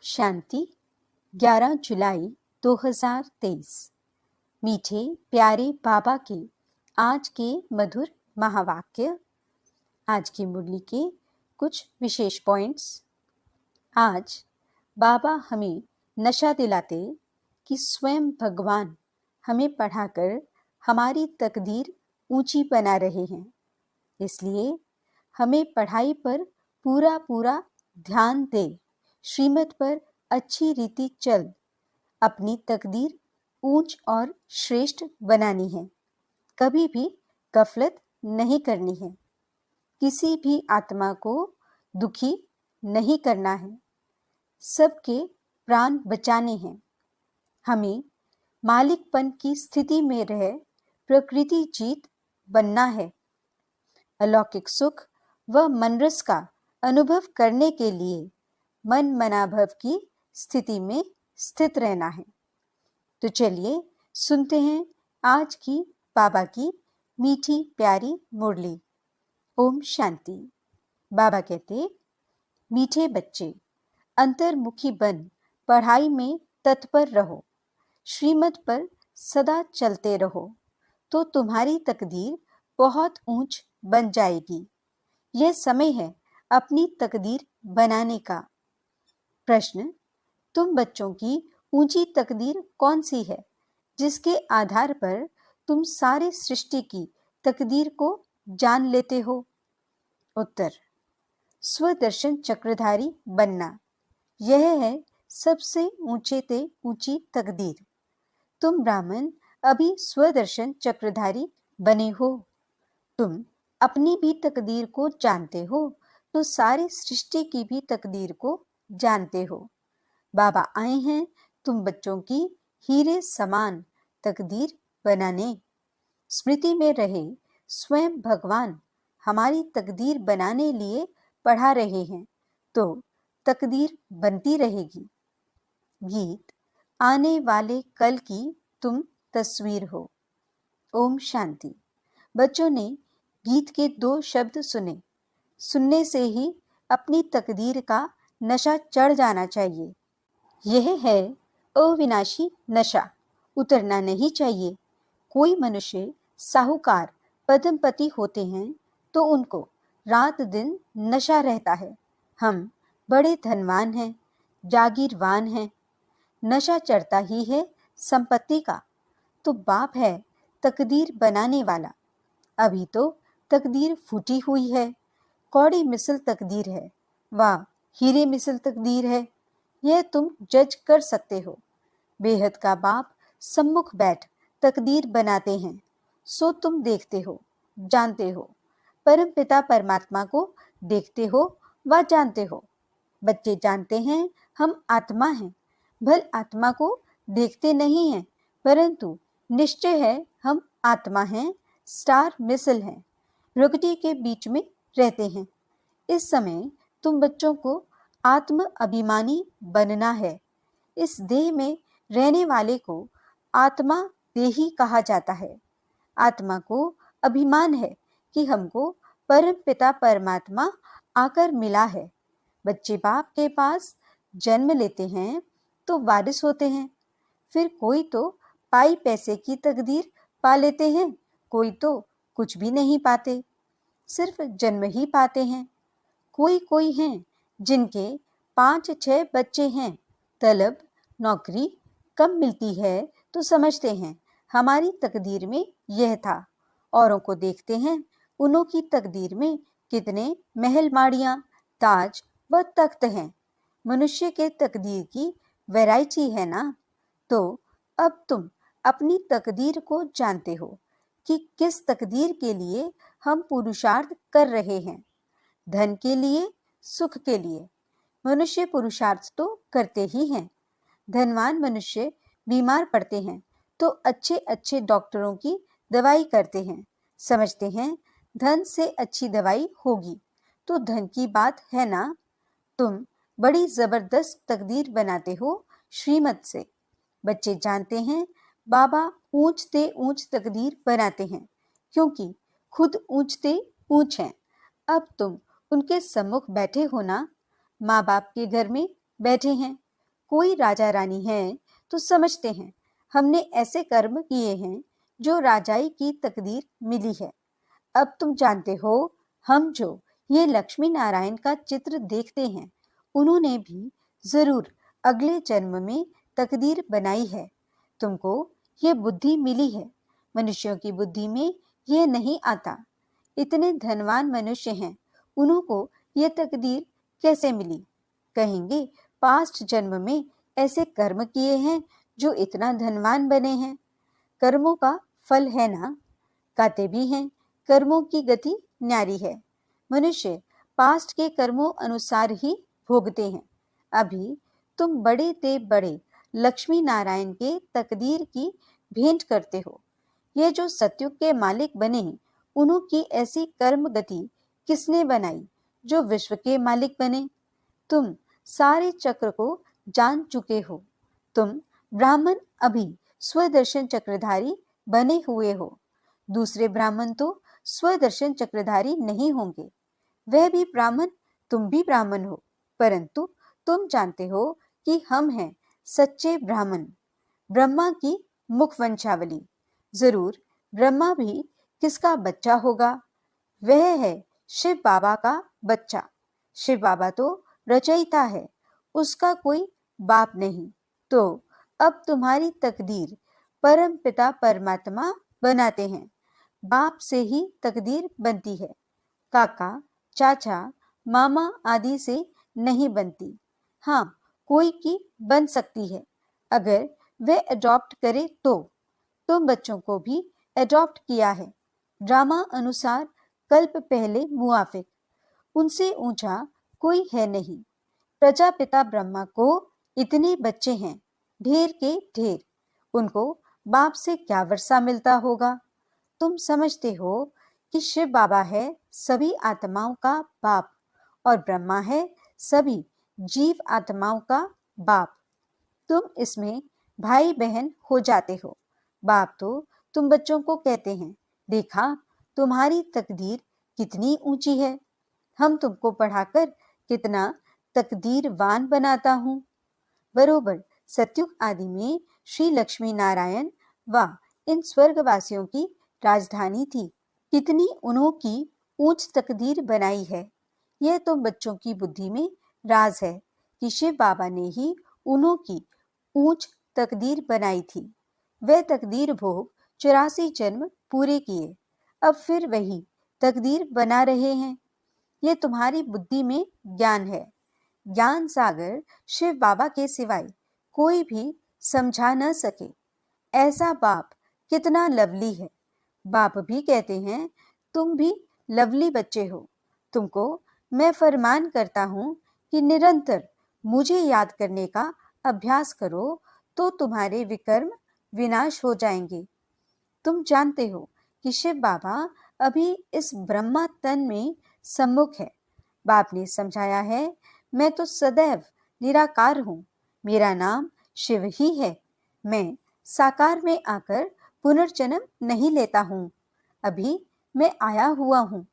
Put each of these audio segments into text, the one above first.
शांति 11 जुलाई 2023। मीठे प्यारे बाबा के आज के मधुर महावाक्य। आज की मुरली के कुछ विशेष पॉइंट्स। आज बाबा हमें नशा दिलाते कि स्वयं भगवान हमें पढ़ाकर हमारी तकदीर ऊंची बना रहे हैं। इसलिए हमें पढ़ाई पर पूरा ध्यान दे, श्रीमत पर अच्छी रीति चल, अपनी तकदीर ऊंच और श्रेष्ठ बनानी है। कभी भी गफलत नहीं करनी है। किसी भी आत्मा को दुखी नहीं करना है। सबके प्राण बचाने हैं। हमें मालिकपन की स्थिति में रह प्रकृति जीत बनना है। अलौकिक सुख व मनरस का अनुभव करने के लिए मन मनाभव की स्थिति में स्थित रहना है। तो चलिए सुनते हैं आज की बाबा की मीठी प्यारी मुरली। ओम शांति। बाबा कहते, मीठे बच्चे अंतर्मुखी बन पढ़ाई में तत्पर रहो, श्रीमत पर सदा चलते रहो, तो तुम्हारी तकदीर बहुत ऊंच बन जाएगी। यह समय है अपनी तकदीर बनाने का। प्रश्न, तुम बच्चों की ऊंची तकदीर कौन सी है जिसके आधार पर तुम सारी सृष्टि की तकदीर को जान लेते हो? उत्तर, स्वदर्शन चक्रधारी बनना। यह है सबसे ऊंचे ते ऊंची तकदीर। तुम ब्राह्मण अभी स्वदर्शन चक्रधारी बने हो। तुम अपनी भी तकदीर को जानते हो तो सारी सृष्टि की भी तकदीर को जानते हो। बाबा आए हैं तुम बच्चों की हीरे समान तकदीर बनाने। स्मृति में रहे स्वयं भगवान हमारी तकदीर बनाने लिए पढ़ा रहे हैं, तो तकदीर बनती रहेगी। गीत, आने वाले कल की तुम तस्वीर हो। ओम शांति। बच्चों ने गीत के 2 शब्द सुने। सुनने से ही अपनी तकदीर का नशा चढ़ जाना चाहिए। यह है अविनाशी नशा, उतरना नहीं चाहिए। कोई मनुष्य साहूकार पद्मपति होते हैं तो उनको रात दिन नशा रहता है। हम बड़े धनवान हैं, जागीरवान हैं, नशा चढ़ता ही है संपत्ति का। तो बाप है तकदीर बनाने वाला। अभी तो तकदीर फूटी हुई है, कौड़ी मिसल तकदीर है, वाह हीरे मिसल तकदीर है। यह तुम जज कर सकते हो। बेहद का बाप सम्मुख बैठ तकदीर बनाते हैं, सो तुम देखते हो, जानते हो। परम पिता परमात्मा को देखते हो व जानते हो। बच्चे जानते हैं हम आत्मा हैं, भल आत्मा को देखते नहीं हैं, परंतु निश्चय है हम आत्मा हैं, स्टार मिसल हैं, प्रकृति के बीच में रहते हैं। इस समय तुम बच्चों को आत्म अभिमानी बनना है। इस देह में रहने वाले को आत्मा देही कहा जाता है। आत्मा को अभिमान है कि हमको परम पिता परमात्मा आकर मिला है। बच्चे बाप के पास जन्म लेते हैं तो वारिस होते हैं। फिर कोई तो पाई पैसे की तकदीर पा लेते हैं, कोई तो कुछ भी नहीं पाते, सिर्फ जन्म ही पाते हैं। कोई हैं जिनके 5-6 बच्चे हैं, तलब नौकरी कम मिलती है तो समझते हैं हमारी तकदीर में यह था। औरों को देखते हैं उन्हों की तकदीर में कितने महल माड़ियां, ताज व तख्त हैं। मनुष्य के तकदीर की वैरायटी है ना। तो अब तुम अपनी तकदीर को जानते हो कि किस तकदीर के लिए हम पुरुषार्थ कर रहे हैं। धन के लिए, सुख के लिए मनुष्य पुरुषार्थ तो करते ही हैं। धनवान मनुष्य बीमार पड़ते हैं तो अच्छे डॉक्टरों की दवाई करते हैं, समझते हैं धन से अच्छी दवाई होगी। तो धन की बात है ना। तुम बड़ी जबरदस्त तकदीर बनाते हो श्रीमत से। बच्चे जानते हैं बाबा ऊंचते ऊंच तकदीर बनाते हैं, क्योंकि खुद ऊंचते ऊंच हैं। अब तुम उनके सम्मुख बैठे हो ना, माँ बाप के घर में बैठे हैं, कोई राजा रानी है तो समझते हैं हमने ऐसे कर्म किए हैं जो राजाई की तकदीर मिली है। अब तुम जानते हो, हम जो ये लक्ष्मी नारायण का चित्र देखते हैं उन्होंने भी जरूर अगले जन्म में तकदीर बनाई है। तुमको ये बुद्धि मिली है, मनुष्यों की बुद्धि में ये नहीं आता। इतने धनवान मनुष्य हैं, उनको ये तकदीर कैसे मिली? कहेंगे पास्ट जन्म में ऐसे कर्म किए हैं जो इतना धनवान बने हैं। कर्मों का फल है ना, कहते भी हैं कर्मों की गति न्यारी है। मनुष्य पास्ट के कर्मों अनुसार ही भोगते हैं। अभी तुम बड़े ते बड़े लक्ष्मी नारायण के तकदीर की भेंट करते हो। ये जो सतयुग के मालिक बने, उन्होंने ऐसी कर्म गति किसने बनाई जो विश्व के मालिक बने? तुम सारे चक्र को जान चुके हो। तुम ब्राह्मण अभी स्वदर्शन चक्रधारी बने हुए हो। दूसरे ब्राह्मण तो स्वदर्शन चक्रधारी नहीं होंगे। वह भी ब्राह्मण, तुम भी ब्राह्मण हो, परंतु तुम जानते हो कि हम हैं सच्चे ब्राह्मण, ब्रह्मा की मुख वंशावली। जरूर ब्रह्मा भी किसका बच्चा होगा? वह है शिव बाबा का बच्चा। शिव बाबा तो रचयिता है, उसका कोई बाप नहीं। तो अब तुम्हारी तकदीर परम पिता परमात्मा बनाते हैं। बाप से ही तकदीर बनती है, काका, चाचा, मामा आदि से नहीं बनती। हाँ, कोई की बन सकती है अगर वे अडॉप्ट करे तो। तुम बच्चों को भी अडॉप्ट किया है, ड्रामा अनुसार कल्प पहले मुआफिक। उनसे ऊंचा कोई है नहीं। प्रजापिता ब्रह्मा को इतने बच्चे हैं, ढेर के ढेर। उनको बाप से क्या वर्षा मिलता होगा? तुम समझते हो कि शिव बाबा है सभी आत्माओं का बाप और ब्रह्मा है सभी जीव आत्माओं का बाप। तुम इसमें भाई बहन हो जाते हो। बाप तो तुम बच्चों को कहते हैं, देखा तुम्हारी तकदीर कितनी ऊंची है, हम तुमको पढ़ाकर कितना तकदीरवान बनाता हूँ। बरोबर सतयुग आदि में श्री लक्ष्मी नारायण व इन स्वर्गवासियों की राजधानी थी। कितनी उन्होंने ऊंच तकदीर बनाई है। यह तो बच्चों की बुद्धि में राज है कि शिव बाबा ने ही उन्होंने ऊंच तकदीर बनाई थी। वह तकदीर भोग 84 जन्म पूरे किए, अब फिर वही तकदीर बना रहे हैं। ये तुम्हारी बुद्धि में ज्ञान है। ज्ञान सागर शिव बाबा के सिवाय कोई भी समझा न सके। ऐसा बाप कितना लवली है। बाप भी कहते हैं तुम भी लवली बच्चे हो। तुमको मैं फरमान करता हूँ कि निरंतर मुझे याद करने का अभ्यास करो तो तुम्हारे विकर्म विनाश हो जाएंगे। तुम जानते हो कि शिव बाबा अभी इस ब्रह्मा तन में सम्मुख है। बाप ने समझाया है, मैं तो सदैव निराकार हूँ, मेरा नाम शिव ही है। मैं साकार में आकर पुनर्जन्म नहीं लेता हूँ। अभी मैं आया हुआ हूँ।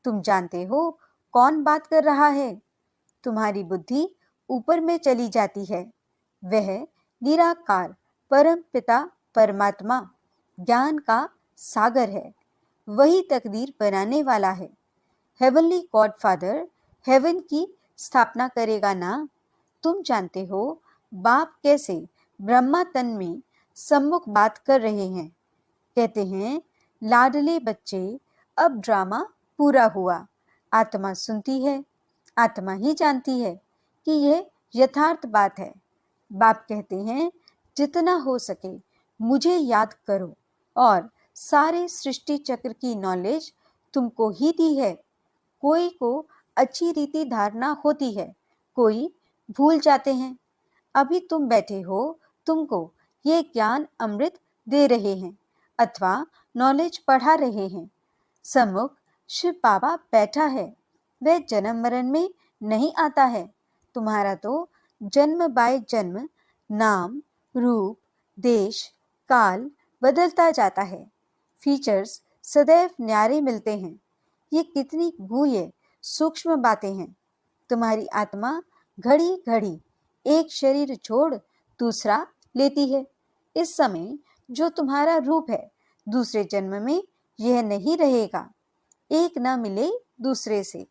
तुम जानते हो कौन बात कर रहा है? तुम्हारी बुद्धि ऊपर में चली जाती है। वह निराकार परम पिता परमात्मा ज्ञान का सागर है। वही तकदीर बनाने वाला है। हेवनली गॉड फादर हेवन की स्थापना करेगा ना। तुम जानते हो बाप कैसे ब्रह्मा तन में सम्मुख बात कर रहे हैं। कहते हैं, लाडले बच्चे अब ड्रामा पूरा हुआ। आत्मा सुनती है, आत्मा ही जानती है कि यह यथार्थ बात है। बाप कहते हैं, जितना हो सके मुझे याद करो और सारे सृष्टि चक्र की नॉलेज तुमको ही दी है। कोई को अच्छी रीति धारणा होती है, कोई भूल जाते हैं। अभी तुम बैठे हो, तुमको ये ज्ञान अमृत दे रहे हैं अथवा नॉलेज पढ़ा रहे हैं। सम्मुख शिव बाबा बैठा है, वह जन्म मरण में नहीं आता है। तुम्हारा तो जन्म बाय जन्म नाम, रूप, देश, काल बदलता जाता है। फीचर्स सदैव न्यारे मिलते हैं। ये कितनी गूढ़ सूक्ष्म बातें हैं। तुम्हारी आत्मा घड़ी घड़ी एक शरीर छोड़ दूसरा लेती है। इस समय जो तुम्हारा रूप है, दूसरे जन्म में यह नहीं रहेगा। एक न मिले दूसरे से।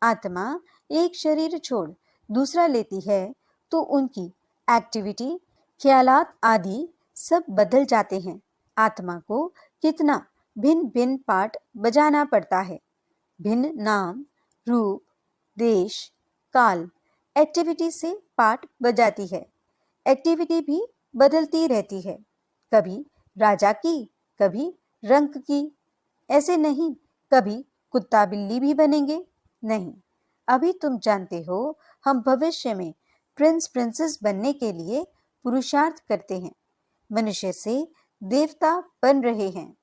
आत्मा एक शरीर छोड़ दूसरा लेती है तो उनकी एक्टिविटी, ख्यालात आदि सब बदल जाते हैं। आत्मा को कितना भिन्न भिन्न पार्ट बजाना पड़ता है। भिन्न नाम, रूप, देश, काल, एक्टिविटी से पार्ट बजाती है। एक्टिविटी भी बदलती रहती है, कभी राजा की, कभी रंक की। ऐसे नहीं कभी कुत्ता बिल्ली भी बनेंगे, नहीं। अभी तुम जानते हो हम भविष्य में प्रिंस प्रिंसेस बनने के लिए पुरुषार्थ करते हैं। मनुष्य से देवता बन रहे हैं।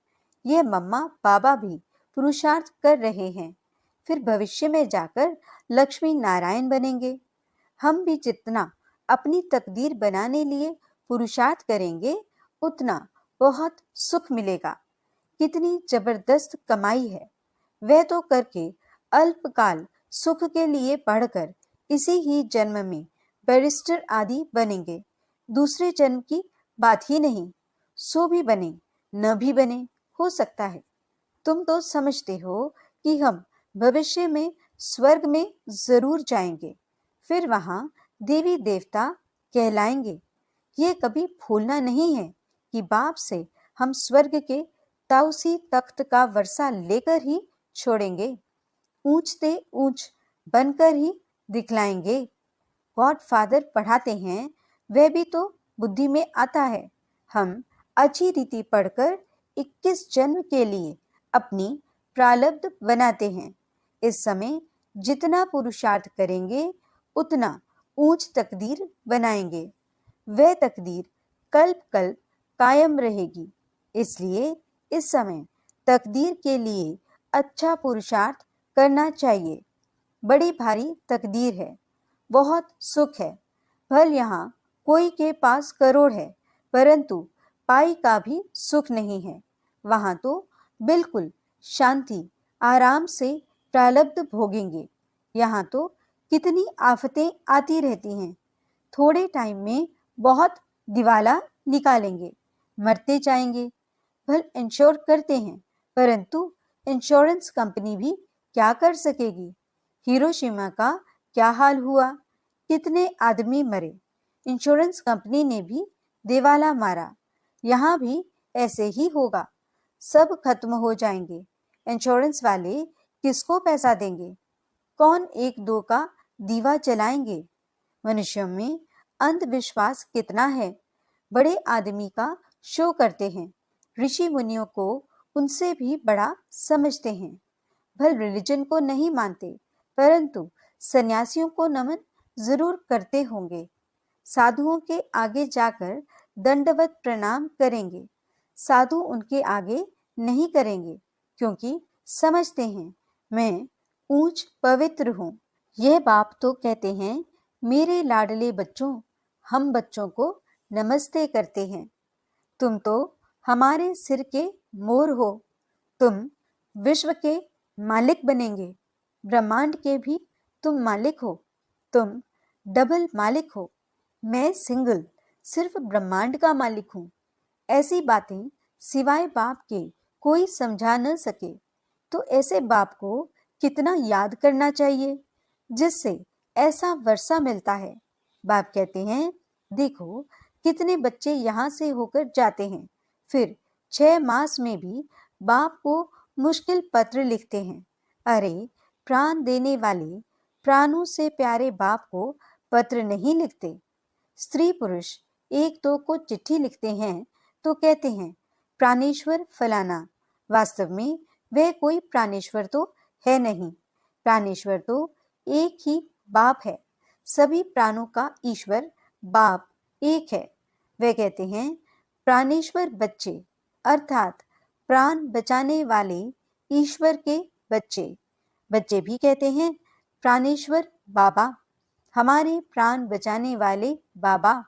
ये मम्मा पापा भी पुरुषार्थ कर रहे हैं। फिर भविष्य में जाकर लक्ष्मी नारायण बनेंगे। हम भी जितना अपनी तकदीर बनाने लिए पुरुषार्थ करेंगे, उतना बहुत सुख मिलेगा। कितनी जबरदस्त कमाई है। वह तो करके अल्पकाल सुख के लिए पढ़कर इसी ही जन्म में बैरिस्टर आदि बनेंगे। दूसरे जन्म की बात ही नहीं। सो भी बने न भी बने, हो सकता है। तुम तो समझते हो कि हम भविष्य में स्वर्ग में जरूर जाएंगे, फिर वहां देवी देवता कहलाएंगे। ये कभी भूलना नहीं है कि बाप से हम स्वर्ग के ताउसी तख्त का वर्षा लेकर ही छोड़ेंगे। ऊंचते ऊंच बनकर ही दिखलाएंगे। गॉड फादर पढ़ाते हैं, वह भी तो बुद्धि में आता है। हम अच्छी रीति पढ़कर 21 जन्म के लिए अपनी प्रारब्ध बनाते हैं। इस समय जितना पुरुषार्थ करेंगे, उतना ऊंच तकदीर बनाएंगे। वह तकदीर कल्प कल्प कायम रहेगी। इसलिए इस समय तकदीर के लिए अच्छा पुरुषार्थ करना चाहिए। बड़ी भारी तकदीर है, बहुत सुख है। भल यहाँ कोई के पास करोड़ है, परंतु पाई का भी सुख नहीं है। वहां तो बिल्कुल शांति आराम से प्रारब्ध भोगेंगे। यहाँ तो कितनी आफतें आती रहती हैं। थोड़े टाइम में बहुत दिवाला निकालेंगे, मरते जाएंगे। भल इंश्योर करते हैं, परंतु इंश्योरेंस कंपनी भी क्या कर सकेगी। हिरोशिमा का क्या हाल हुआ, कितने आदमी मरे। इंश्योरेंस कंपनी ने भी दिवाला मारा। यहाँ भी ऐसे ही होगा, सब खत्म हो जाएंगे। इंश्योरेंस वाले किसको पैसा देंगे? कौन एक दो का दीवा जलाएंगे? मनुष्यों में अंधविश्वास कितना है। बड़े आदमी का शो करते हैं, ऋषि मुनियों को उनसे भी बड़ा समझते हैं। भल रिलीजन को नहीं मानते, परंतु सन्यासियों को नमन जरूर करते होंगे। साधुओं के आगे जाकर दंडवत प्रणाम करेंगे। साधु उनके आगे नहीं करेंगे, क्योंकि समझते हैं मैं ऊंच पवित्र हूँ। यह बाप तो कहते हैं, मेरे लाडले बच्चों, हम बच्चों को नमस्ते करते हैं। तुम तो हमारे सिर के मोर हो। तुम विश्व के मालिक बनेंगे। ब्रह्मांड के भी तुम मालिक हो। तुम डबल मालिक हो। मैं सिंगल सिर्फ ब्रह्मांड का मालिक हूँ। ऐसी बातें सिवाय बाप के कोई समझा न सके, तो ऐसे बाप को कितना याद करना चाहिए, जिससे ऐसा वर्षा मिलता है। बाप कहते हैं, देखो कितने बच्चे यहाँ से होकर जाते हैं, फिर 6 मास में भी बाप को मुश्किल पत्र लिखते हैं। अरे प्राण देने वाले, प्राणों से प्यारे बाप को पत्र नहीं लिखते। स्त्री पुरुष एक दो को चिट्ठी लिखते हैं तो कहते हैं प्राणेश्वर फलाना। वास्तव में वह कोई प्राणेश्वर तो है नहीं। प्राणेश्वर तो एक ही बाप है। सभी प्राणों का ईश्वर बाप एक है। वे कहते हैं प्राणेश्वर बच्चे, अर्थात प्राण बचाने वाले ईश्वर के बच्चे। बच्चे भी कहते हैं प्राणेश्वर बाबा, हमारे प्राण बचाने वाले बाबा।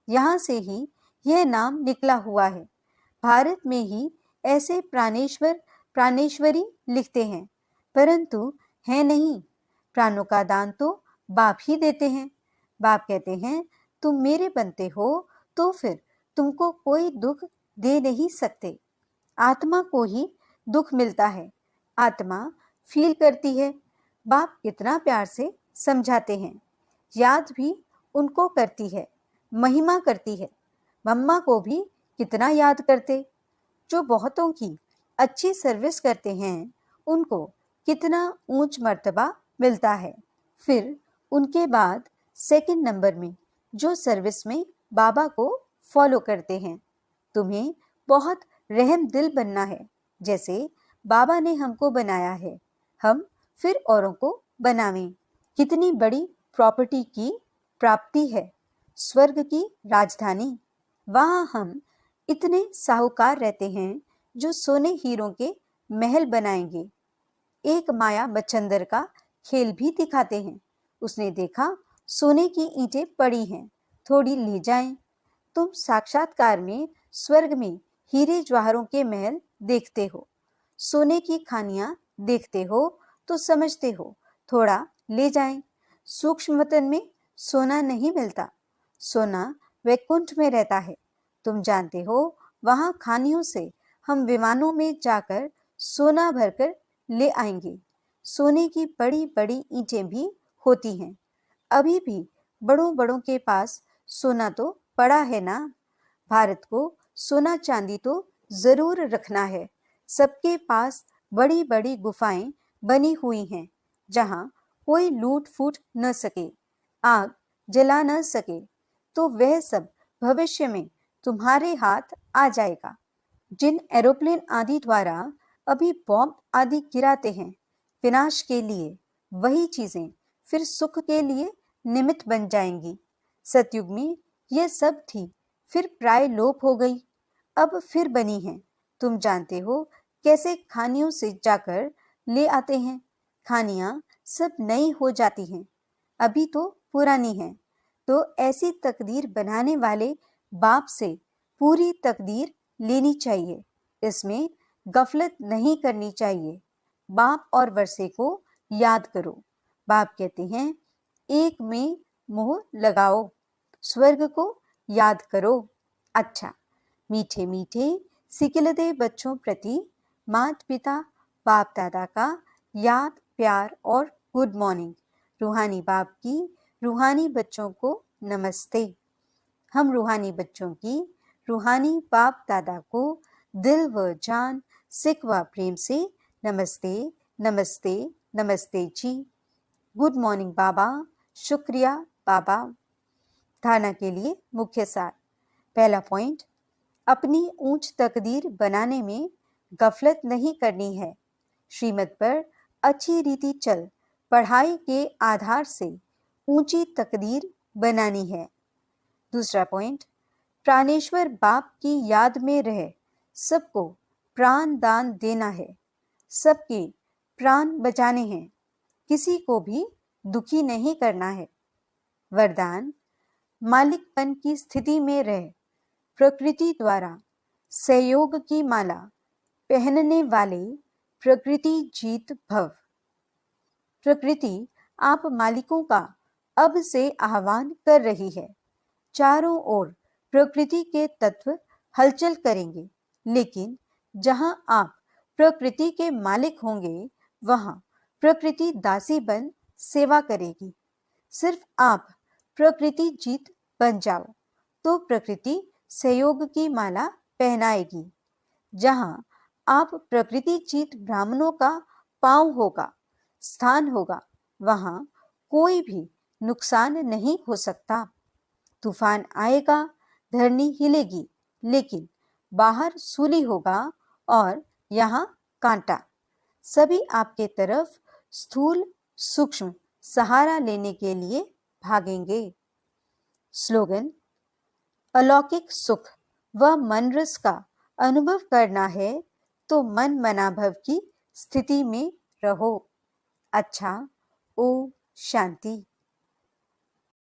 यहाँ से ही यह नाम निकला हुआ है। भारत में ही ऐसे प्राणेश्वर प्राणेश्वरी लिखते हैं, परंतु है नहीं। प्राणों का दान तो बाप ही देते हैं। बाप कहते हैं तुम मेरे बनते हो तो फिर तुमको कोई दुख दे नहीं सकते। आत्मा को ही दुख मिलता है, आत्मा फील करती है। बाप कितना प्यार से समझाते हैं, याद भी उनको करती है, महिमा करती है। मम्मा को भी कितना याद करते, जो बहुतों की अच्छी सर्विस करते हैं उनको कितना ऊंच मर्तबा मिलता है। फिर उनके बाद सेकंड नंबर में जो सर्विस में बाबा को फॉलो करते हैं। तुम्हें बहुत रहम दिल बनना है, जैसे बाबा ने हमको बनाया है, हम फिर औरों को बनावें। कितनी बड़ी प्रॉपर्टी की प्राप्ति है, स्वर्ग की राजधानी। वहां हम इतने साहूकार रहते हैं जो सोने हीरों के महल बनाएंगे। एक माया बचंदर का खेल भी दिखाते हैं। उसने देखा सोने की ईंटें पड़ी हैं, थोड़ी ले जाएं। तुम साक्षात्कार में स्वर्ग में हीरे जवाहरों के महल देखते हो, सोने की खानियां देखते हो तो समझते हो थोड़ा ले जाएं। सूक्ष्म वतन में सोना नहीं मिलता, सोना वैकुंठ में रहता है। तुम जानते हो वहां खानियों से हम विमानों में जाकर सोना भरकर ले आएंगे। सोने की बड़ी बड़ी ईंटें भी होती हैं। अभी भी बड़ों बड़ों के पास सोना तो पड़ा है ना। भारत को सोना चांदी तो जरूर रखना है। सबके पास बड़ी बड़ी गुफाएं बनी हुई हैं जहां कोई लूट फूट न सके, आग जला न सके। तो वह सब भविष्य में तुम्हारे हाथ आ जाएगा। जिन एरोप्लेन आदि द्वारा अभी बॉम्ब आदि गिराते हैं विनाश के लिए, वही चीजें फिर सुख के लिए निमित्त बन जाएंगी। सतयुग में यह सब थी, फिर प्राय लोप हो गई, अब फिर बनी है। तुम जानते हो कैसे खानियों से जाकर ले आते हैं। खानियां सब नई हो जाती हैं, अभी तो पुरानी हैं। तो ऐसी तकदीर बनाने वाले बाप से पूरी तकदीर लेनी चाहिए, इसमें गफलत नहीं करनी चाहिए। बाप और वर्षे को याद करो। बाप कहते हैं एक में मोह लगाओ, स्वर्ग को याद करो। अच्छा, मीठे मीठे सिकिलदे बच्चों प्रति माता पिता बाप दादा का याद प्यार और गुड मॉर्निंग। रूहानी बाप की रूहानी बच्चों को नमस्ते। हम रूहानी बच्चों की रूहानी बाप दादा को दिल व जान सिक व प्रेम से नमस्ते नमस्ते नमस्ते जी। गुड मॉर्निंग बाबा, शुक्रिया बाबा। धारणा के लिए मुख्य सार। पहला पॉइंट, अपनी ऊंच तकदीर बनाने में गफलत नहीं करनी है। श्रीमत पर अच्छी रीति चल पढ़ाई के आधार से ऊंची तकदीर बनानी है। दूसरा पॉइंट, प्राणेश्वर बाप की याद में रह सबको प्राण दान देना है। सबके प्राण बचाने हैं, किसी को भी दुखी नहीं करना है। वरदान, मालिकपन की स्थिति में रह प्रकृति द्वारा सहयोग की माला पहनने वाले प्रकृति जीत भव। प्रकृति आप मालिकों का अब से आह्वान कर रही है। चारों ओर प्रकृति के तत्व हलचल करेंगे, लेकिन जहां आप प्रकृति के मालिक होंगे वहां प्रकृति दासी बन सेवा करेगी। सिर्फ आप प्रकृति जीत बन जाओ तो प्रकृति सहयोग की माला पहनाएगी। जहां आप प्रकृति जीत ब्राह्मणों का पांव होगा, स्थान होगा, वहां कोई भी नुकसान नहीं हो सकता। तूफान आएगा, धरनी हिलेगी, लेकिन बाहर सूली होगा और यहाँ कांटा। सभी आपके तरफ स्थूल सूक्ष्म सहारा लेने के लिए भागेंगे। स्लोगन, अलौकिक सुख व मन रस का अनुभव करना है तो मन मनाभव की स्थिति में रहो। अच्छा, ओम शांति।